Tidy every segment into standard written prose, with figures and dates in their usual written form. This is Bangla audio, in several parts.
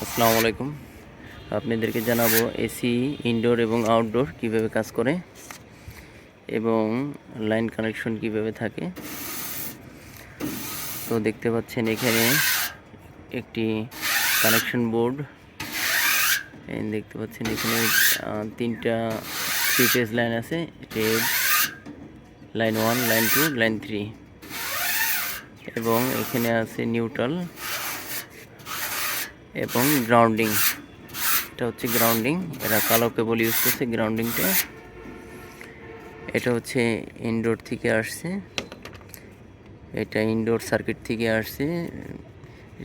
আসসালামু আলাইকুম। আপনাদেরকে জানাবো এসি ইনডোর এবং আউটডোর কিভাবে কাজ করে এবং লাইন কানেকশন কিভাবে থাকে। তো দেখতে পাচ্ছেন এখানে একটি কানেকশন বোর্ড দেখতে পাচ্ছেন। এখানে তিনটা 3 ফেজ লাইন আছে, রেড লাইন 1, লাইন 2, লাইন 3 এবং এখানে আছে নিউট্রাল এবং গ্রাউন্ডিং। এটা হচ্ছে গ্রাউন্ডিং, এরা কালো কেবল ইউজ করছে গ্রাউন্ডিংটা। এটা হচ্ছে ইনডোর থেকে আসছে, এটা ইনডোর সার্কিট থেকে আসছে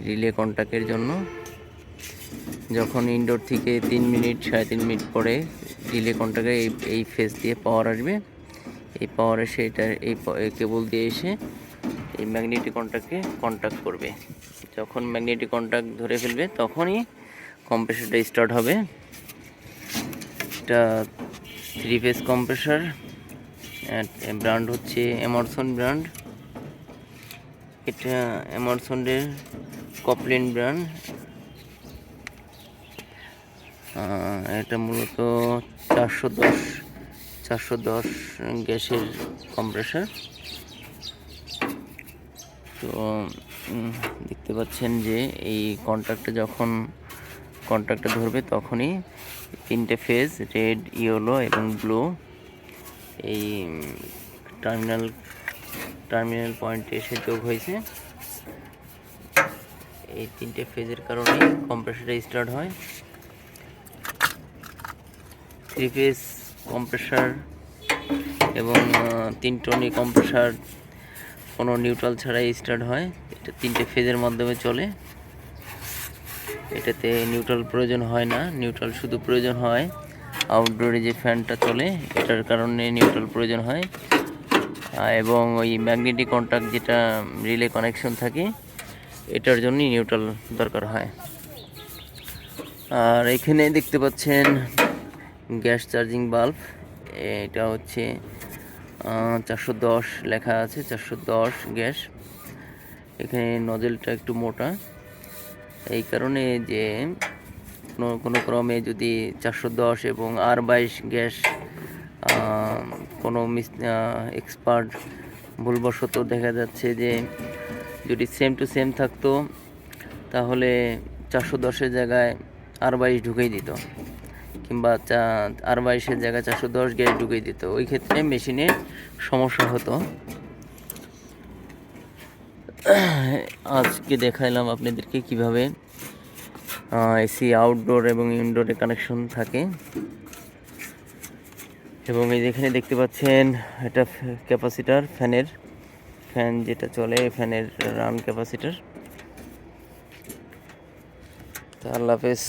রিলে কন্ট্যাক্টের জন্য। যখন ইনডোর থেকে 3 মিনিট 3.5 মিনিট পরে রিলে কন্ট্যাক্টে এই ফেজ দিয়ে পাওয়ার আসবে। এই পাওয়ার এসে এই কেবল দিয়ে এসে এই ম্যাগনেটিক কন্ট্যাক্টে কন্ট্যাক্ট করবে। যখন ম্যাগনেটিক কন্ট্যাক্ট ধরে ফেলবে তখনই কম্প্রেসরটা স্টার্ট হবে। এটা 3 ফেজ কম্প্রেসর, ব্র্যান্ড হচ্ছে এমারসন ব্র্যান্ড। এটা এমারসনের কপলিন ব্র্যান্ড। এটা মূলত 410 গ্যাসের কম্প্রেসর। তো দেখতে পাচ্ছেন যে এই যখন কন্ট্যাক্টটা ধরবে তখনই 3টে ফেজ রেড, ইয়েলো এবং ব্লু এই টার্মিনাল পয়েন্টে এসে যোগ হয়েছে। এই 3টে ফেজের কারণে কম্প্রেসরটা স্টার্ট হয়। 3 ফেজ কম্প্রেসর এবং 3 টনি কম্প্রেসর কোনো নিউট্রাল ছাড়াই স্টার্ট হয়। এটা 3টে ফেজের মাধ্যমে চলে। এটাতে নিউট্রাল প্রয়োজন হয় না, নিউট্রাল শুধু প্রয়োজন হয় আউটডোরে যে ফ্যানটা চলে এটার কারণে নিউট্রাল প্রয়োজন হয়, এবং ওই ম্যাগনেটিক কন্ট্যাক্ট যেটা রিলে কানেকশন থাকে এটার জন্যই নিউট্রাল দরকার হয়। আর এখানে দেখতে পাচ্ছেন গ্যাস চার্জিং বাল্ব। এটা হচ্ছে 410 লেখা আছে, 410 গ্যাস। এখানে নজেলটা একটু মোটা, এই কারণে যে কোনো ক্রমে যদি 410 এবং R22 গ্যাস কোনো এক্সপার্ট ভুলবশত দেখা যাচ্ছে যে যদি সেম টু সেম থাকতো তাহলে 410-এর জায়গায় R22 ঢুকিয়ে দিত, কিংবা R22-এর জায়গায় 410 গ্যাস ঢুকিয়ে দিত। ওই ক্ষেত্রে মেশিনে সমস্যা হতো। আজকে দেখাইলাম আপনাদেরকে কিভাবে এসি আউটডোর এবং ইনডোরে কানেকশন থাকে। এবং এই যেখানে দেখতে পাচ্ছেন এটা ক্যাপাসিটার, ফ্যান যেটা চলে ফ্যানের রান ক্যাপাসিটার। তো আল্লাহ হাফেজ।